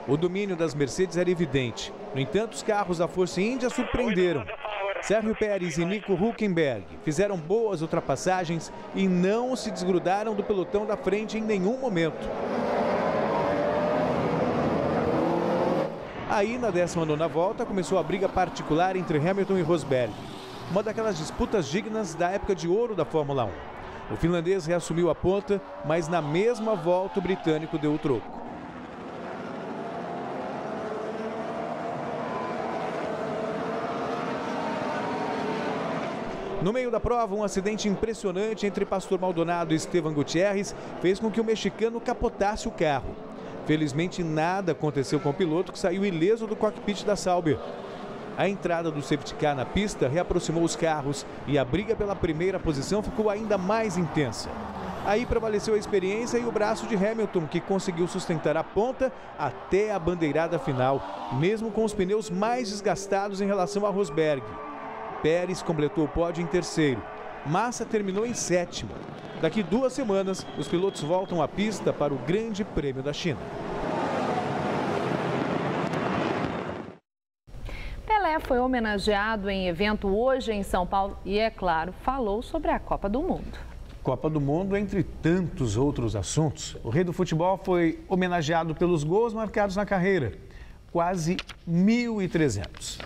O domínio das Mercedes era evidente. No entanto, os carros da Force India surpreenderam. Sérgio Pérez e Nico Hülkenberg fizeram boas ultrapassagens e não se desgrudaram do pelotão da frente em nenhum momento. Aí, na 19ª volta, começou a briga particular entre Hamilton e Rosberg. uma daquelas disputas dignas da época de ouro da Fórmula 1. O finlandês reassumiu a ponta, mas na mesma volta o britânico deu o troco. No meio da prova, um acidente impressionante entre Pastor Maldonado e Esteban Gutierrez fez com que o mexicano capotasse o carro. Felizmente, nada aconteceu com o piloto, que saiu ileso do cockpit da Sauber. A entrada do safety car na pista reaproximou os carros e a briga pela primeira posição ficou ainda mais intensa. Aí prevaleceu a experiência e o braço de Hamilton, que conseguiu sustentar a ponta até a bandeirada final, mesmo com os pneus mais desgastados em relação a Rosberg. Pérez completou o pódio em terceiro. Massa terminou em sétimo. Daqui 2 semanas, os pilotos voltam à pista para o Grande Prêmio da China.
Pelé foi homenageado em evento hoje em São Paulo e, é claro, falou sobre a Copa do Mundo.
Copa do Mundo, entre tantos outros assuntos. O rei do futebol foi homenageado pelos gols marcados na carreira. Quase 1.300.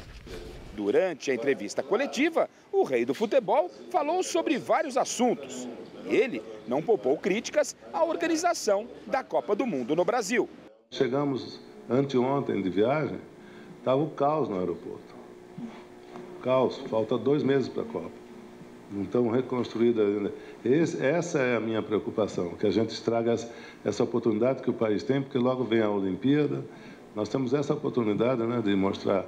Durante a entrevista coletiva, o rei do futebol falou sobre vários assuntos. Ele não poupou críticas à organização da Copa do Mundo no Brasil.
Chegamos anteontem de viagem, estava o caos no aeroporto. Caos, falta 2 meses para a Copa. Não estão reconstruídas ainda. Essa é a minha preocupação, que a gente estraga essa oportunidade que o país tem, porque logo vem a Olimpíada. Nós temos essa oportunidade, né, de mostrar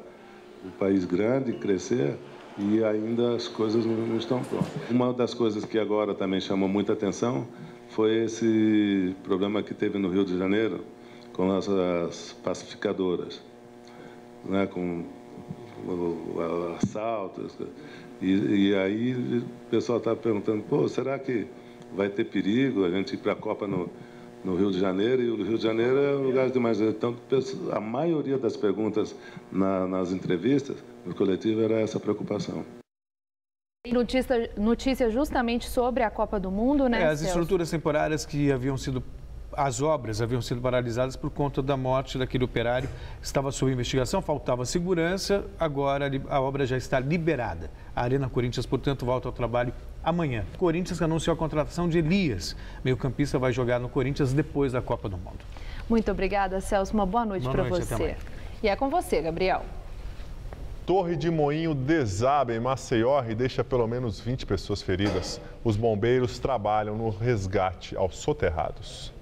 o país grande, crescer, e ainda as coisas não estão prontas. Uma das coisas que agora também chamou muita atenção foi esse problema que teve no Rio de Janeiro com as pacificadoras, né, com o assalto. E aí o pessoal está perguntando, pô, será que vai ter perigo a gente ir para a Copa no Rio de Janeiro? E o Rio de Janeiro é um lugar de mais... Então, a maioria das perguntas nas entrevistas, no coletivo, era essa preocupação.
Notícia justamente sobre a Copa do Mundo, né,
as estruturas temporárias que haviam sido... As obras haviam sido paralisadas por conta da morte daquele operário. Estava sob investigação, faltava segurança, agora a obra já está liberada. A Arena Corinthians, portanto, volta ao trabalho amanhã. Corinthians anunciou a contratação de Elias. Meio-campista vai jogar no Corinthians depois da Copa do Mundo.
Muito obrigada, Celso. Uma boa noite para você. E é com você, Gabriel.
Torre de Moinho desaba em Maceió e deixa pelo menos 20 pessoas feridas. Os bombeiros trabalham no resgate aos soterrados.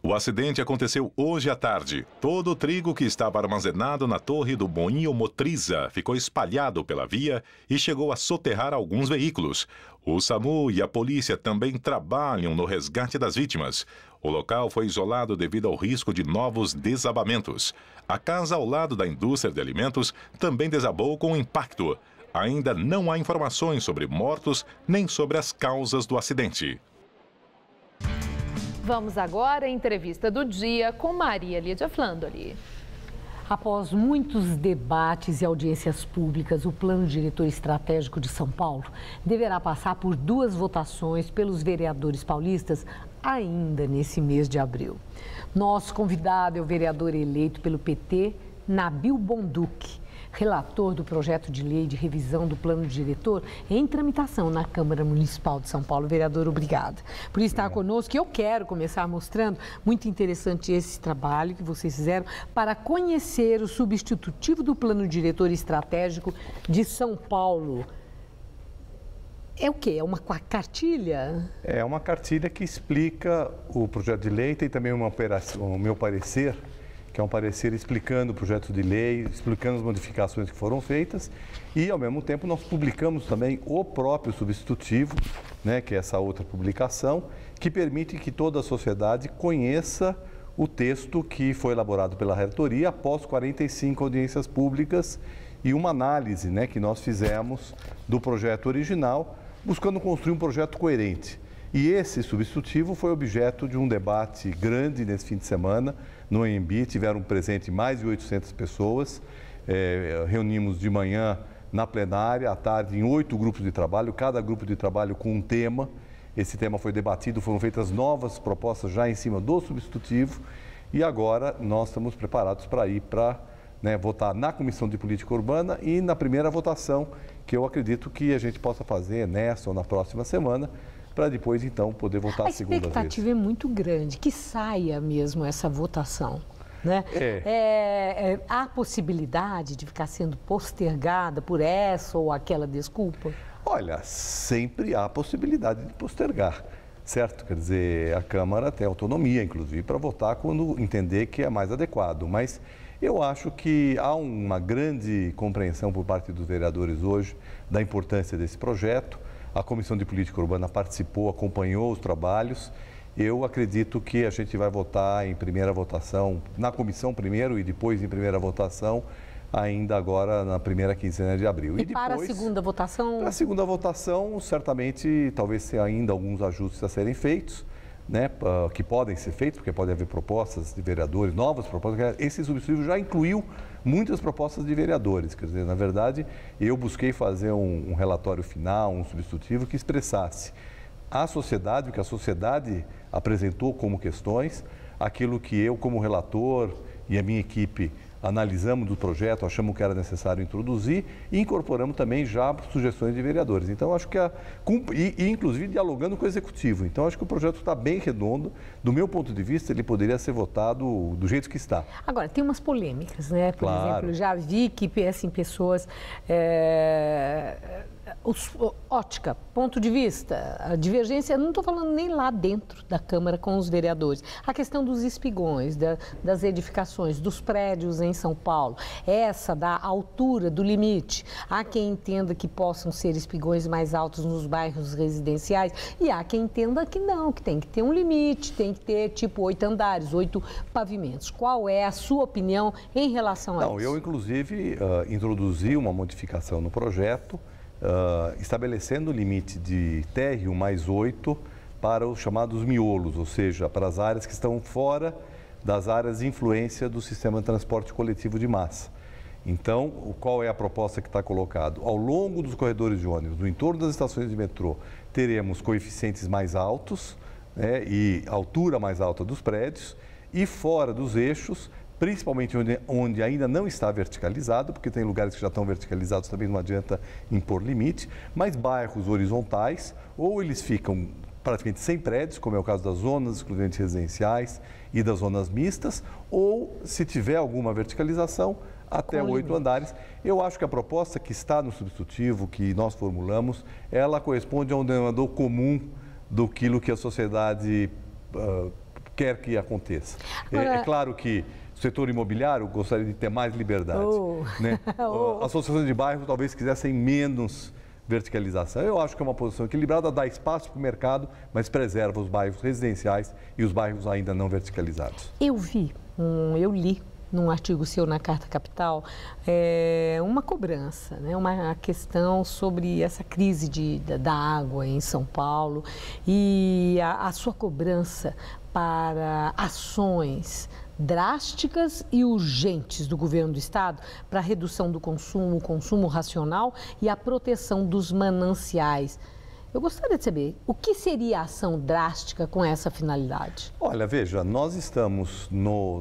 O acidente aconteceu hoje à tarde. Todo o trigo que estava armazenado na torre do Moinho Motriza ficou espalhado pela via e chegou a soterrar alguns veículos. O SAMU e a polícia também trabalham no resgate das vítimas. O local foi isolado devido ao risco de novos desabamentos. A casa ao lado da indústria de alimentos também desabou com impacto. Ainda não há informações sobre mortos nem sobre as causas do acidente.
Vamos agora à entrevista do dia com Maria Lídia Flandoli.
Após muitos debates e audiências públicas, o Plano Diretor Estratégico de São Paulo deverá passar por 2 votações pelos vereadores paulistas ainda nesse mês de abril. Nosso convidado é o vereador eleito pelo PT, Nabil Bonduque, relator do projeto de lei de revisão do plano diretor em tramitação na Câmara Municipal de São Paulo. Vereador, obrigada por estar conosco. Eu quero começar mostrando, muito interessante esse trabalho que vocês fizeram para conhecer o substitutivo do plano diretor estratégico de São Paulo. É o quê? É uma cartilha?
É uma cartilha que explica o projeto de lei, tem também uma operação, o meu parecer, que é um parecer explicando o projeto de lei, explicando as modificações que foram feitas e, ao mesmo tempo, nós publicamos também o próprio substitutivo, né, que é essa outra publicação, que permite que toda a sociedade conheça o texto que foi elaborado pela reitoria após 45 audiências públicas e uma análise, né, que nós fizemos do projeto original, buscando construir um projeto coerente. E esse substitutivo foi objeto de um debate grande nesse fim de semana no AMB, tiveram presente mais de 800 pessoas, reunimos de manhã na plenária, à tarde em 8 grupos de trabalho, cada grupo de trabalho com um tema. Esse tema foi debatido, foram feitas novas propostas já em cima do substitutivo e agora nós estamos preparados para ir para né, votar na Comissão de Política Urbana e na primeira votação, que eu acredito que a gente possa fazer nesta ou na próxima semana, para depois, então, poder votar a segunda vez.
A expectativa é muito grande, que saia mesmo essa votação. Né? Há possibilidade de ficar sendo postergada por essa ou aquela desculpa?
Olha, sempre há possibilidade de postergar, certo? Quer dizer, a Câmara tem autonomia, inclusive, para votar quando entender que é mais adequado. Mas eu acho que há uma grande compreensão por parte dos vereadores hoje da importância desse projeto. A Comissão de Política Urbana participou, acompanhou os trabalhos. Eu acredito que a gente vai votar em primeira votação, na comissão primeiro e depois em primeira votação, ainda agora na primeira quinzena de abril.
E depois, para a segunda votação?
Para a segunda votação, certamente, talvez tenha ainda alguns ajustes a serem feitos, né, que podem ser feitos, porque pode haver propostas de vereadores, novas propostas. Esse substitutivo já incluiu muitas propostas de vereadores. Quer dizer, na verdade, eu busquei fazer um relatório final, um substitutivo que expressasse à sociedade, o que a sociedade apresentou como questões, aquilo que eu, como relator, e a minha equipe analisamos do projeto, achamos que era necessário introduzir e incorporamos também já sugestões de vereadores. Então, acho que, inclusive, dialogando com o Executivo. Então, acho que o projeto está bem redondo. Do meu ponto de vista, ele poderia ser votado do jeito que está.
Agora, tem umas polêmicas, né? Por exemplo, já vi que, assim, pessoas... ótica, ponto de vista, a divergência, não estou falando nem lá dentro da Câmara com os vereadores. A questão dos espigões, das edificações, dos prédios em São Paulo, essa da altura do limite. Há quem entenda que possam ser espigões mais altos nos bairros residenciais e há quem entenda que não, que tem que ter um limite, tem que ter tipo 8 andares, 8 pavimentos. Qual é a sua opinião em relação a isso?
Eu, inclusive, introduzi uma modificação no projeto, estabelecendo o limite de térreo mais 8 para os chamados miolos, ou seja, para as áreas que estão fora das áreas de influência do sistema de transporte coletivo de massa. Então, qual é a proposta que está colocada? Ao longo dos corredores de ônibus, no entorno das estações de metrô, teremos coeficientes mais altos, né, e altura mais alta dos prédios, e fora dos eixos, principalmente onde ainda não está verticalizado, porque tem lugares que já estão verticalizados, também não adianta impor limite, mas bairros horizontais, ou eles ficam praticamente sem prédios, como é o caso das zonas exclusivamente residenciais e das zonas mistas, ou se tiver alguma verticalização, até 8 andares. Eu acho que a proposta que está no substitutivo, que nós formulamos, ela corresponde a um denominador comum daquilo que a sociedade quer que aconteça. Agora... É claro que o setor imobiliário gostaria de ter mais liberdade. Né? As associações de bairros talvez quisessem menos verticalização. Eu acho que é uma posição equilibrada, dá espaço para o mercado, mas preserva os bairros residenciais e os bairros ainda não verticalizados.
Eu li num artigo seu na Carta Capital, uma cobrança, né? Uma questão sobre essa crise da água em São Paulo e a sua cobrança para ações drásticas e urgentes do governo do estado para a redução do consumo, o consumo racional e a proteção dos mananciais. Eu gostaria de saber, o que seria a ação drástica com essa finalidade?
Olha, veja, nós estamos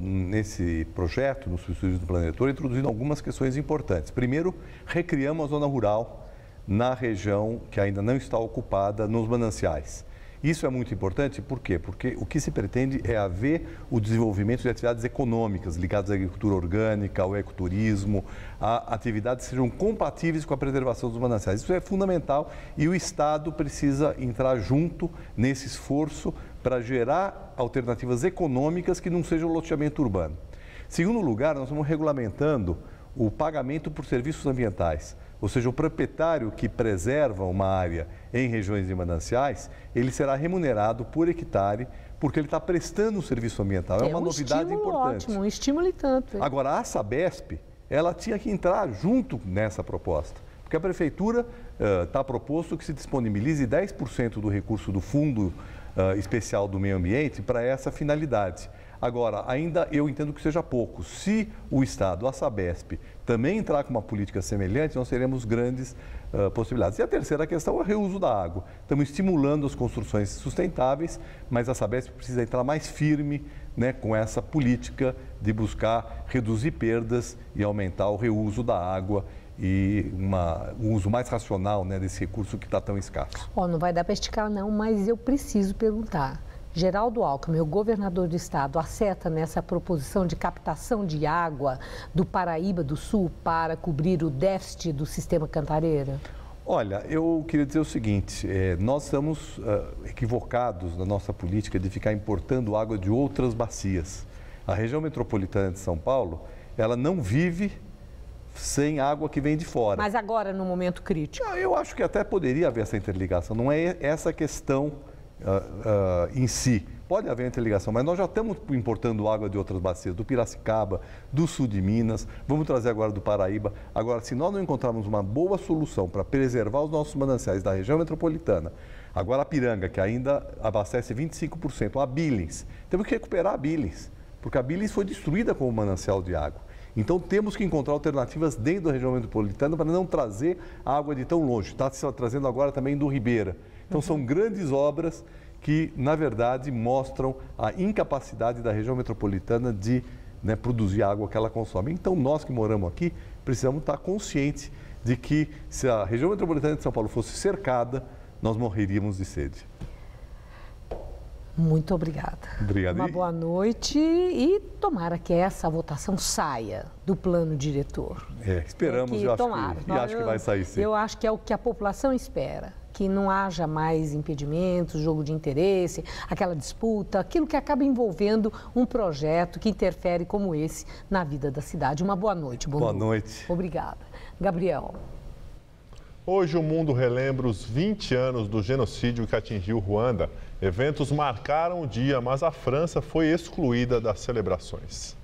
nesse projeto, no subsídio do Plano Diretor, introduzindo algumas questões importantes. Primeiro, recriamos a zona rural na região que ainda não está ocupada nos mananciais. Isso é muito importante, por quê? Porque o que se pretende é haver o desenvolvimento de atividades econômicas ligadas à agricultura orgânica, ao ecoturismo, a atividades que sejam compatíveis com a preservação dos mananciais. Isso é fundamental e o Estado precisa entrar junto nesse esforço para gerar alternativas econômicas que não sejam loteamento urbano. Segundo lugar, nós estamos regulamentando o pagamento por serviços ambientais. Ou seja, o proprietário que preserva uma área em regiões de mananciais, ele será remunerado por hectare, porque ele está prestando um serviço ambiental. É uma novidade importante.
Ótimo, um estímulo e tanto.
Agora, a Sabesp, ela tinha que entrar junto nessa proposta, porque a Prefeitura está proposto que se disponibilize 10% do recurso do Fundo
especial do meio ambiente para essa finalidade. Agora, ainda eu entendo que seja pouco. Se o Estado, a Sabesp, também entrar com uma política semelhante, nós teremos grandes possibilidades. E a terceira questão é o reuso da água. Estamos estimulando as construções sustentáveis, mas a Sabesp precisa entrar mais firme, né, com essa política de buscar reduzir perdas e aumentar o reuso da água e um uso mais racional, né, desse recurso que está tão escasso.
Não vai dar para esticar não, mas eu preciso perguntar. Geraldo Alckmin, o governador do estado, acerta nessa proposição de captação de água do Paraíba do Sul para cobrir o déficit do sistema Cantareira?
Olha, eu queria dizer o seguinte, nós estamos equivocados na nossa política de ficar importando água de outras bacias. A região metropolitana de São Paulo, ela não vive sem água que vem de fora.
Mas agora, no momento crítico?
Eu acho que até poderia haver essa interligação, não é essa questão em si. Pode haver interligação, mas nós já estamos importando água de outras bacias, do Piracicaba, do sul de Minas, vamos trazer agora do Paraíba. Agora, se nós não encontrarmos uma boa solução para preservar os nossos mananciais da região metropolitana, a Guarapiranga, que ainda abastece 25%, a Billings, temos que recuperar a Billings, porque a Billings foi destruída como manancial de água. Então, temos que encontrar alternativas dentro da região metropolitana para não trazer água de tão longe. Está se trazendo agora também do Ribeira. Então, são grandes obras que, na verdade, mostram a incapacidade da região metropolitana de, né, produzir a água que ela consome. Então, nós que moramos aqui, precisamos estar conscientes de que, se a região metropolitana de São Paulo fosse cercada, nós morreríamos de sede.
Muito obrigada.
Obrigado.
Uma boa noite e tomara que essa votação saia do plano diretor.
Esperamos, eu acho que vai sair sim.
Eu acho que é o que a população espera. Que não haja mais impedimentos, jogo de interesse, aquela disputa, aquilo que acaba envolvendo um projeto que interfere como esse na vida da cidade. Uma boa noite, Bondu.
Boa noite.
Obrigada. Gabriel.
Hoje o mundo relembra os 20 anos do genocídio que atingiu Ruanda. Eventos marcaram o dia, mas a França foi excluída das celebrações.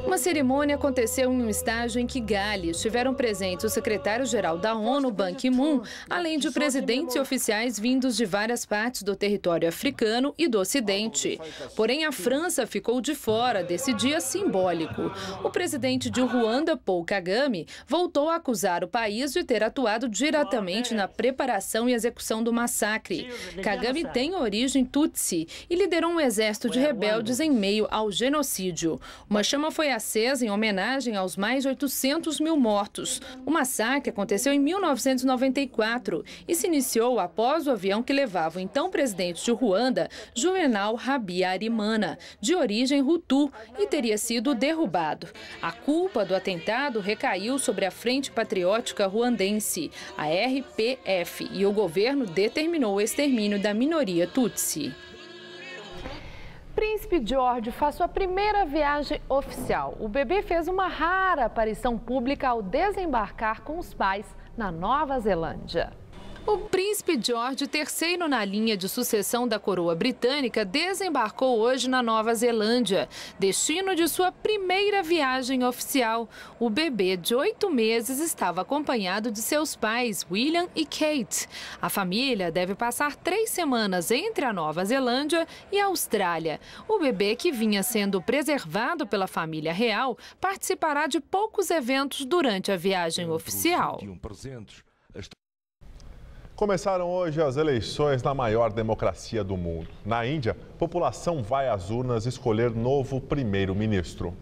Uma cerimônia aconteceu em um estágio em Kigali. Estiveram presentes o secretário-geral da ONU, Ban Ki-moon, além de presidentes e oficiais vindos de várias partes do território africano e do Ocidente. Porém, a França ficou de fora desse dia simbólico. O presidente de Ruanda, Paul Kagame, voltou a acusar o país de ter atuado diretamente na preparação e execução do massacre. Kagame tem origem Tutsi e liderou um exército de rebeldes em meio ao genocídio. Uma chama foi acesa em homenagem aos mais de 800 mil mortos. O massacre aconteceu em 1994 e se iniciou após o avião que levava o então presidente de Ruanda, Juvenal Habyarimana, de origem Hutu, e teria sido derrubado. A culpa do atentado recaiu sobre a Frente Patriótica Ruandense, a RPF, e o governo determinou o extermínio da minoria Tutsi. Príncipe George faz sua primeira viagem oficial. O bebê fez uma rara aparição pública ao desembarcar com os pais na Nova Zelândia. O príncipe George, terceiro na linha de sucessão da coroa britânica, desembarcou hoje na Nova Zelândia, destino de sua primeira viagem oficial. O bebê de 8 meses estava acompanhado de seus pais, William e Kate. A família deve passar 3 semanas entre a Nova Zelândia e a Austrália. O bebê, que vinha sendo preservado pela família real, participará de poucos eventos durante a viagem oficial.
Começaram hoje as eleições na maior democracia do mundo. Na Índia, a população vai às urnas escolher novo primeiro-ministro.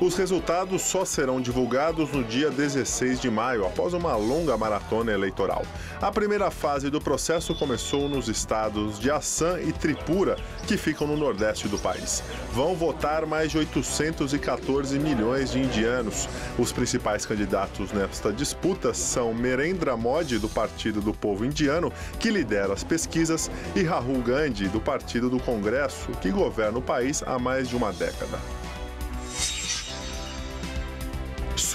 Os resultados só serão divulgados no dia 16 de maio, após uma longa maratona eleitoral. A primeira fase do processo começou nos estados de Assam e Tripura, que ficam no nordeste do país. Vão votar mais de 814 milhões de indianos. Os principais candidatos nesta disputa são Narendra Modi, do Partido do Povo Indiano, que lidera as pesquisas, e Rahul Gandhi, do Partido do Congresso, que governa o país há mais de uma década.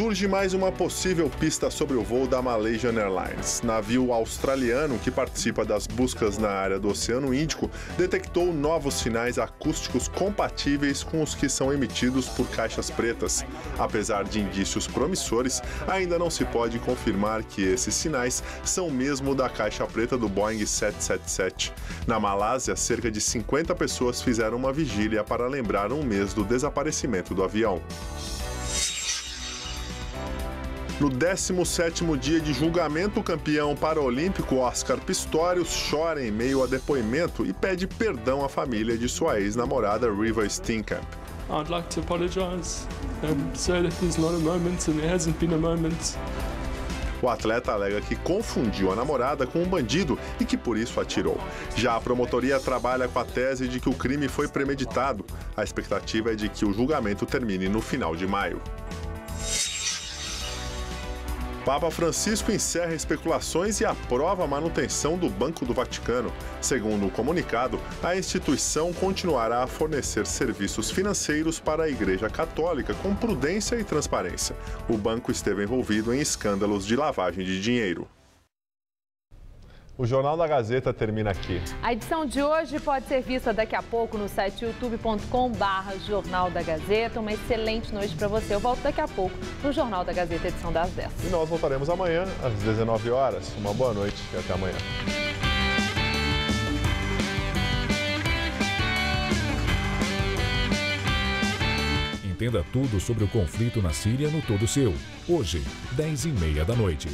Surge mais uma possível pista sobre o voo da Malaysian Airlines. Navio australiano que participa das buscas na área do Oceano Índico detectou novos sinais acústicos compatíveis com os que são emitidos por caixas pretas. Apesar de indícios promissores, ainda não se pode confirmar que esses sinais são mesmo da caixa preta do Boeing 777. Na Malásia, cerca de 50 pessoas fizeram uma vigília para lembrar um mês do desaparecimento do avião. No 17º dia de julgamento, o campeão paraolímpico Oscar Pistorius chora em meio a depoimento e pede perdão à família de sua ex-namorada Reeva Steenkamp.
I'd like to apologize and say that there's not a moment and there hasn't been a moment.
O atleta alega que confundiu a namorada com um bandido e que por isso atirou. Já a promotoria trabalha com a tese de que o crime foi premeditado. A expectativa é de que o julgamento termine no final de maio. Papa Francisco encerra especulações e aprova a manutenção do Banco do Vaticano. Segundo o comunicado, a instituição continuará a fornecer serviços financeiros para a Igreja Católica com prudência e transparência. O banco esteve envolvido em escândalos de lavagem de dinheiro. O Jornal da Gazeta termina aqui.
A edição de hoje pode ser vista daqui a pouco no site youtube.com/Jornal da Gazeta. Uma excelente noite para você. Eu volto daqui a pouco no Jornal da Gazeta, edição das 10.
E nós voltaremos amanhã, às 19 horas. Uma boa noite e até amanhã.
Entenda tudo sobre o conflito na Síria no Todo Seu. Hoje, 10h30 da noite.